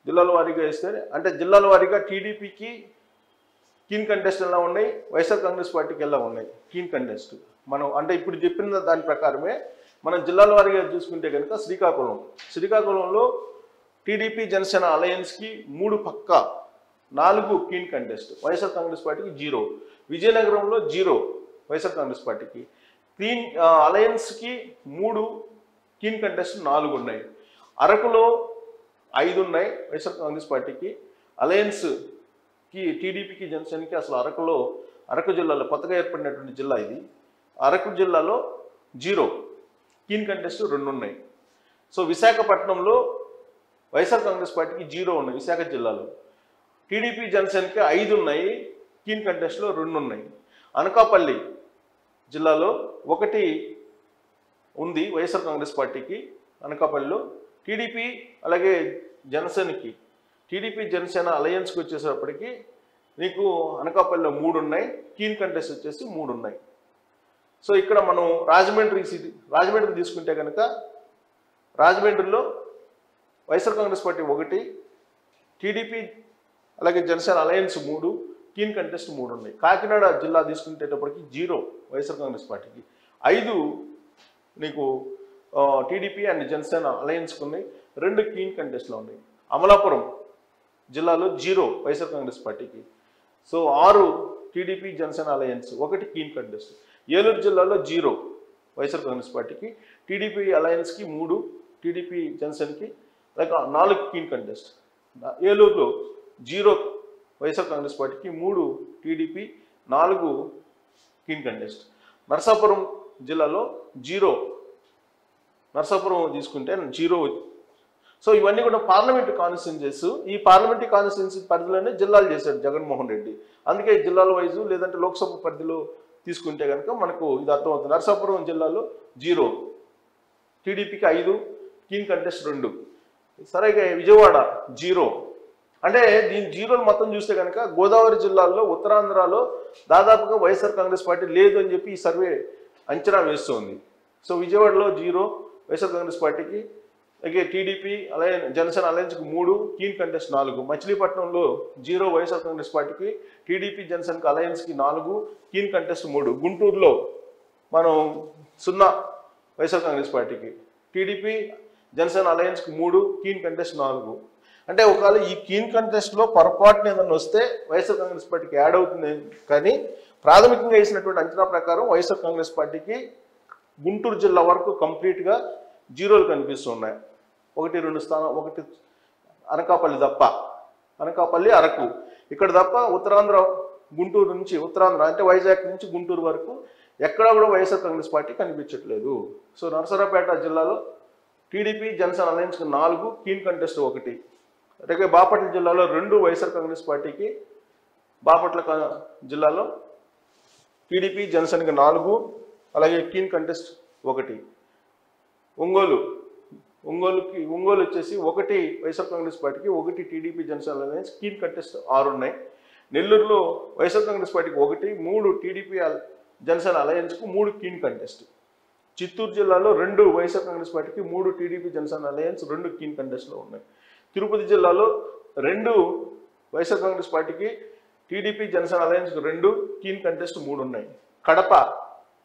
జిల్లాల వారీగా వేస్తే అంటే జిల్లాల వారీగా టీడీపీకి కీన్ కంటెస్ట్ ఎలా ఉన్నాయి, వైఎస్ఆర్ కాంగ్రెస్ పార్టీకి ఎలా ఉన్నాయి కీన్ కంటెస్ట్. మనం అంటే ఇప్పుడు చెప్పిన దాని ప్రకారమే మనం జిల్లాల వారీగా చూసుకుంటే కనుక శ్రీకాకుళంలో టీడీపీ జనసేన అలయన్స్కి 3 పక్క 4 కీన్ కంటెస్ట్, వైఎస్ఆర్ కాంగ్రెస్ పార్టీకి 0. విజయనగరంలో 0 వైఎస్ఆర్ కాంగ్రెస్ పార్టీకి. అలయన్స్కి 3 కీన్ కంటెస్ట్ 4 ఉన్నాయి. అరకులో 5 ఉన్నాయి వైఎస్ఆర్ కాంగ్రెస్ పార్టీకి. అలయన్స్కి టీడీపీకి జనసేనకి అసలు అరకు జిల్లాలో కొత్తగా ఏర్పడినటువంటి జిల్లా ఇది. అరకు జిల్లాలో 0 కీన్ కంటెస్ట్ 2 ఉన్నాయి. సో విశాఖపట్నంలో వైఎస్ఆర్ కాంగ్రెస్ పార్టీకి 0 ఉన్నాయి విశాఖ జిల్లాలో. టీడీపీ జనసేనకి 5 ఉన్నాయి, కీన్ కంటెస్ట్లో 2 ఉన్నాయి. అనకాపల్లి జిల్లాలో 1 ఉంది వైఎస్ఆర్ కాంగ్రెస్ పార్టీకి. అనకాపల్లిలో టీడీపీ అలాగే జనసేనకి, టీడీపీ జనసేన అలయన్స్కి వచ్చేసేపటికి నీకు అనకాపల్లిలో 3 ఉన్నాయి, కీన్ కంటెస్ట్ వచ్చేసి 3 ఉన్నాయి. సో ఇక్కడ మనం రాజమండ్రి తీసుకుంటే కనుక రాజమండ్రిలో వైఎస్ఆర్ కాంగ్రెస్ పార్టీ 1, టీడీపీ అలాగే జనసేన అలయన్స్ 3, కీన్ కంటెస్ట్ 3 ఉన్నాయి. కాకినాడ జిల్లా తీసుకునేటప్పటికి 0 వైఎస్ఆర్ కాంగ్రెస్ పార్టీకి, 5 నీకు టీడీపీ అండ్ జనసేన అలయన్స్కి ఉన్నాయి, 2 కీన్ కంటెస్ట్లో ఉన్నాయి. అమలాపురం జిల్లాలో 0 వైఎస్ఆర్ కాంగ్రెస్ పార్టీకి. So 6 TDP Janasena alliance, 1 keen contest. Eluru జిల్లాలో 0 వైఎస్ఆర్ కాంగ్రెస్ పార్టీకి, టీడీపీ అలయన్స్కి 3, టీడీపీ జనసేనకి అలాగే 4 కీన్ కంటెస్ట్. ఏలూరులో 0 వైఎస్ఆర్ కాంగ్రెస్ పార్టీకి, 3 టీడీపీ, 4 కీన్ కంటెస్ట్. నరసాపురం జిల్లాలో 0, నరసాపురం తీసుకుంటే 0. సో ఇవన్నీ కూడా పార్లమెంటు కాన్స్టిట్యున్సీస్. ఈ పార్లమెంటరీ కాన్స్టిట్యున్సీ పరిధిలోనే జిల్లాలు చేశాడు జగన్మోహన్ రెడ్డి. అందుకే జిల్లాల వైజు లేదంటే లోక్సభ పరిధిలో తీసుకుంటే కనుక మనకు ఇది అర్థమవుతుంది. నరసాపురం జిల్లాలో 0, టీడీపీకి 5, కీన్ కంటెస్ట్ 2. సరేగా విజయవాడ 0. అంటే దీని 0లు మొత్తం చూస్తే కనుక గోదావరి జిల్లాల్లో ఉత్తరాంధ్రలో దాదాపుగా వైఎస్ఆర్ కాంగ్రెస్ పార్టీ లేదు అని చెప్పి ఈ సర్వే అంచనా వేస్తుంది. సో విజయవాడలో 0 వైఎస్ఆర్ కాంగ్రెస్ పార్టీకి, అలాగే టీడీపీ జనసేన అలయన్స్కి 3, కీన్ కంటెస్ట్ 4. మచిలీపట్నంలో 0 వైఎస్ఆర్ కాంగ్రెస్ పార్టీకి, టీడీపీ జనసేనకి అలయన్స్కి 4, కీన్ కంటెస్ట్ 3. గుంటూరులో మనం 0 వైఎస్ఆర్ కాంగ్రెస్ పార్టీకి, టీడీపీ జనసేన అలయన్స్కి 3, కీన్ కంటెస్ట్ 4. అంటే ఒకవేళ ఈ కీన్ కంటెస్ట్లో పొరపాటున ఏదన్నా వస్తే వైఎస్ఆర్ కాంగ్రెస్ పార్టీకి యాడ్ అవుతుంది. కానీ ప్రాథమికంగా వేసినటువంటి అంచనా ప్రకారం వైఎస్ఆర్ కాంగ్రెస్ పార్టీకి గుంటూరు జిల్లా వరకు కంప్లీట్గా 0లు కనిపిస్తున్నాయి. 1, 2 స్థానం, 1 అనకాపల్లి తప్ప, అనకాపల్లి అరకు ఇక్కడ తప్ప ఉత్తరాంధ్ర గుంటూరు నుంచి ఉత్తరాంధ్ర అంటే వైజాగ్ నుంచి గుంటూరు వరకు ఎక్కడా కూడా వైఎస్ఆర్ కాంగ్రెస్ పార్టీ కనిపించట్లేదు. సో నరసరావుపేట జిల్లాలో టీడీపీ జనసేన అలయన్స్కి 4, కీన్ కంటెస్ట్ 1. అలాగే బాపట్ల జిల్లాలో 2 వైఎస్ఆర్ కాంగ్రెస్ పార్టీకి, బాపట్ల జిల్లాలో టీడీపీ జనసేనకి 4, అలాగే కీన్ కంటెస్ట్ 1. ఒంగోలు వచ్చేసి 1 వైఎస్ఆర్ కాంగ్రెస్ పార్టీకి, 1 TDP Janasena alliance, keen contest 6 ఉన్నాయి. నెల్లూరులో వైఎస్ఆర్ కాంగ్రెస్ పార్టీకి 1, 3 టీడీపీ జనసేన అలయన్స్కు, 3 కీన్ కంటెస్ట్. చిత్తూరు జిల్లాలో 2 వైఎస్ఆర్ కాంగ్రెస్ పార్టీకి, 3 టీడీపీ జనసేన అలయన్స్, 2 కీన్ కంటెస్ట్లో ఉన్నాయి. తిరుపతి జిల్లాలో 2 వైఎస్ఆర్ కాంగ్రెస్ పార్టీకి, టీడీపీ జనసేన అలయన్స్కి 2, కీన్ కంటెస్ట్ 3 ఉన్నాయి. కడప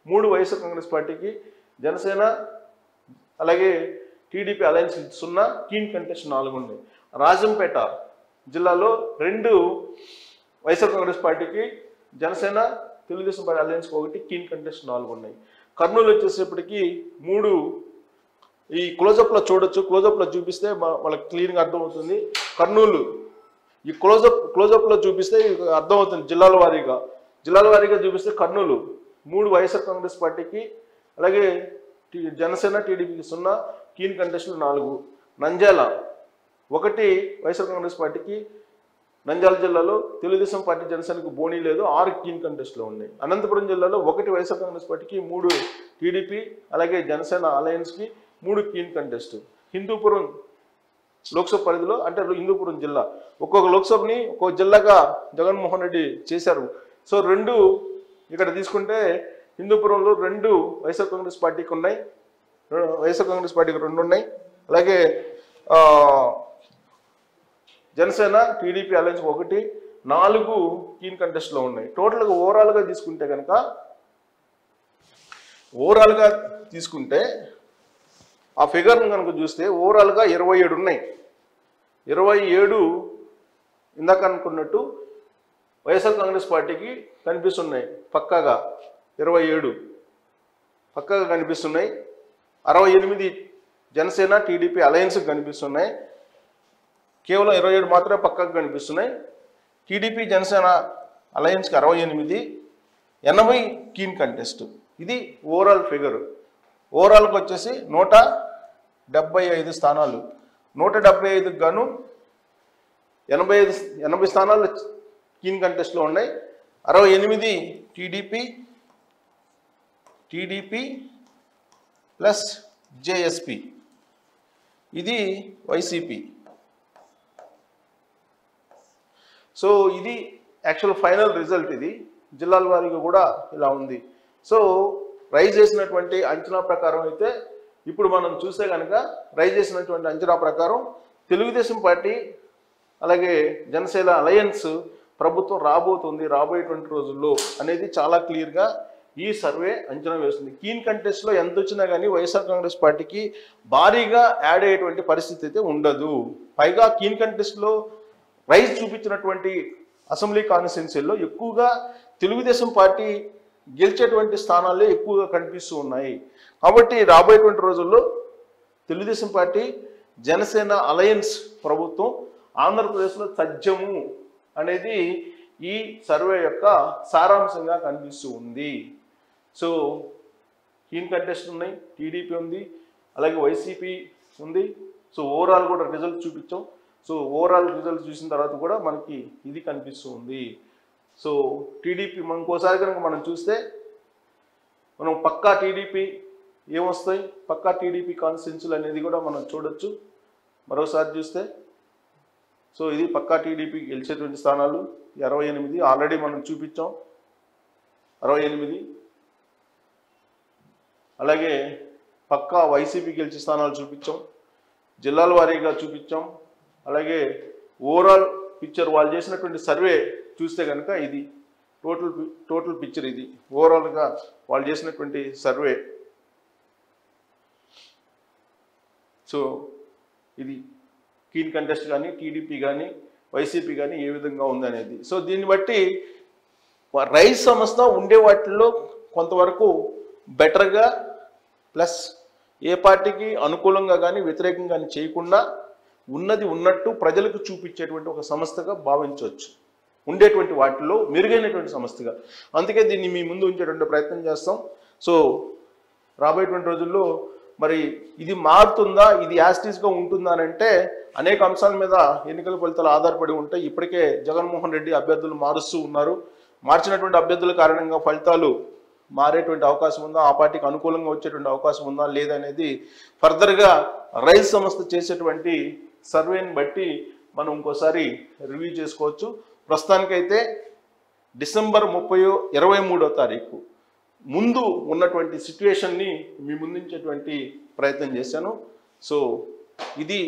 3 వైఎస్ఆర్ కాంగ్రెస్ పార్టీకి, జనసేన అలాగే టీడీపీ అలయన్స్ 0, కీన్ కంటెస్ట్ 4 ఉన్నాయి. రాజంపేట జిల్లాలో 2 వైఎస్ఆర్ కాంగ్రెస్ పార్టీకి, జనసేన తెలుగుదేశం పార్టీ అలయన్స్కి 1, కీన్ కంటెస్ట్ 4 ఉన్నాయి. కర్నూలు వచ్చేసేపటికి 3 ఈ క్లోజప్లో చూడొచ్చు, క్లోజప్లో చూపిస్తే వాళ్ళకి క్లియర్గా అర్థమవుతుంది. కర్నూలు ఈ క్లోజప్లో చూపిస్తే అర్థమవుతుంది జిల్లాల వారీగా చూపిస్తే కర్నూలు 3 వైఎస్ఆర్ కాంగ్రెస్ పార్టీకి, అలాగే జనసేన టీడీపీకి 0, కీన్ కంటెస్ట్లు 4. నంద్యాల 1 వైఎస్ఆర్ కాంగ్రెస్ పార్టీకి, నంద్యాల జిల్లాలో తెలుగుదేశం పార్టీ జనసేనకు బోనీ లేదు, 6 కీన్ కంటెస్ట్లో ఉన్నాయి. అనంతపురం జిల్లాలో 1 వైఎస్ఆర్ కాంగ్రెస్ పార్టీకి, 3 టీడీపీ అలాగే జనసేన అలయన్స్కి, 3 కీన్ కంటెస్ట్. హిందూపురం లోక్సభ పరిధిలో అంటే హిందూపురం జిల్లా ఒక్కొక్క లోక్సభని ఒక్కొక్క జిల్లాగా జగన్మోహన్ రెడ్డి చేశారు. సో 2 ఇక్కడ తీసుకుంటే హిందూపురంలో 2 వైఎస్ఆర్ కాంగ్రెస్ పార్టీకి ఉన్నాయి, వైఎస్ఆర్ కాంగ్రెస్ పార్టీకి 2 ఉన్నాయి. అలాగే జనసేన టీడీపీ అలయన్స్ 1, 4 కీన్ కంటెస్ట్లో ఉన్నాయి. టోటల్గా ఓవరాల్గా తీసుకుంటే ఆ ఫిగర్ను కనుక చూస్తే ఓవరాల్గా 27 ఉన్నాయి. 27 ఇందాక అనుకున్నట్టు వైఎస్ఆర్ కాంగ్రెస్ పార్టీకి కనిపిస్తున్నాయి. పక్కాగా 27 పక్కాగా కనిపిస్తున్నాయి. 68 జనసేన టీడీపీ అలయన్స్కి కనిపిస్తున్నాయి. కేవలం 27 మాత్రమే పక్కాగా కనిపిస్తున్నాయి. టీడీపీ జనసేన అలయన్స్కి 68, 80 కీన్ కంటెస్ట్. ఇది ఓవరాల్ ఫిగర్. ఓవరాల్కి వచ్చేసి 175 స్థానాలు. 175కి గాను 80 స్థానాలు కీన్ కంటెస్ట్లో ఉన్నాయి. 68 టీడీపీ ప్లస్ జేఎస్పీ, ఇది వైసీపీ. సో ఇది యాక్చువల్ ఫైనల్ రిజల్ట్. ఇది జిల్లాల వారీగా కూడా ఇలా ఉంది. సో రైజ్ చేసినటువంటి అంచనా ప్రకారం అయితే ఇప్పుడు మనం చూస్తే కనుక రైజ్ చేసినటువంటి అంచనా ప్రకారం తెలుగుదేశం పార్టీ అలాగే జనసేన అలయన్స్ ప్రభుత్వం రాబోయేటువంటి రోజుల్లో అనేది చాలా క్లియర్గా ఈ సర్వే అంచనా వేస్తుంది. కీన్ కంటెస్ట్లో ఎంత వచ్చినా కానీ వైఎస్ఆర్ కాంగ్రెస్ పార్టీకి భారీగా యాడ్ అయ్యేటువంటి పరిస్థితి అయితే ఉండదు. పైగా కీన్ కంటెస్ట్లో రైజ్ చూపించినటువంటి అసెంబ్లీ కాన్స్టిట్యున్సీల్లో ఎక్కువగా తెలుగుదేశం పార్టీ గెలిచేటువంటి స్థానాలే ఎక్కువగా కనిపిస్తూ ఉన్నాయి. కాబట్టి రాబోయేటువంటి రోజుల్లో తెలుగుదేశం పార్టీ జనసేన అలయన్స్ ప్రభుత్వం ఆంధ్రప్రదేశ్లో తథ్యము అనేది ఈ సర్వే యొక్క సారాంశంగా కనిపిస్తూ ఉంది. సో కీన్ కంటెస్ట్ ఉన్నాయి, టీడీపీ ఉంది, అలాగే వైసీపీ ఉంది. సో ఓవరాల్ కూడా రిజల్ట్ చూపించాం. సో ఓవరాల్ రిజల్ట్ చూసిన తర్వాత కూడా మనకి ఇది కనిపిస్తూ ఉంది. సో టీడీపీ ఇంకోసారి కనుక మనం చూస్తే మనం పక్కా టీడీపీ ఏమొస్తాయి, పక్కా టీడీపీ కాన్స్టిట్యున్సీలు అనేది కూడా మనం చూడొచ్చు. మరోసారి చూస్తే సో ఇది పక్కా టీడీపీ గెలిచేటువంటి స్థానాలు 68 ఆల్రెడీ మనం చూపించాం. 68 అలాగే పక్కా వైసీపీ గెలిచే స్థానాలు చూపించాం, జిల్లాల వారీగా చూపించాం. అలాగే ఓవరాల్ పిక్చర్ వాళ్ళు చేసినటువంటి సర్వే చూస్తే కనుక ఇది టోటల్ పిక్చర్. ఇది ఓవరాల్గా వాళ్ళు చేసినటువంటి సర్వే. సో ఇది కీన్ కంటెస్ట్ కానీ టీడీపీ కానీ వైసీపీ కానీ ఏ విధంగా ఉందనేది. సో దీన్ని బట్టి రైజ్ సంస్థ ఉండే వాటిల్లో కొంతవరకు బెటర్గా ప్లస్ ఏ పార్టీకి అనుకూలంగా కానీ వ్యతిరేకంగా కానీ చేయకుండా ఉన్నది ఉన్నట్టు ప్రజలకు చూపించేటువంటి ఒక సంస్థగా భావించవచ్చు. ఉండేటువంటి వాటిల్లో మెరుగైనటువంటి సంస్థగా. అందుకే దీన్ని మీ ముందు ఉంచేటువంటి ప్రయత్నం చేస్తాం. సో రాబోయేటువంటి రోజుల్లో మరి ఇది మారుతుందా, ఇది యాస్టీస్గా ఉంటుందా అని అంటే అనేక అంశాల మీద ఎన్నికల ఫలితాలు ఆధారపడి ఉంటాయి. ఇప్పటికే జగన్మోహన్ రెడ్డి అభ్యర్థులు మారుస్తూ ఉన్నారు. మార్చినటువంటి అభ్యర్థుల కారణంగా ఫలితాలు మారేటువంటి అవకాశం ఉందా, ఆ పార్టీకి అనుకూలంగా వచ్చేటువంటి అవకాశం ఉందా లేదనేది ఫర్దర్గా రైజ్ సంస్థ చేసేటువంటి సర్వేని బట్టి మనం ఇంకోసారి రివ్యూ చేసుకోవచ్చు. ప్రస్తుతానికైతే డిసెంబర్ 23వ తారీఖు ముందు ఉన్నటువంటి సిచ్యువేషన్ని మీ ముందుంచేటువంటి ప్రయత్నం చేశాను. సో ఇది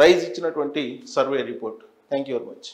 రైజ్ ఇచ్చినటువంటి survey report. Thank you very much.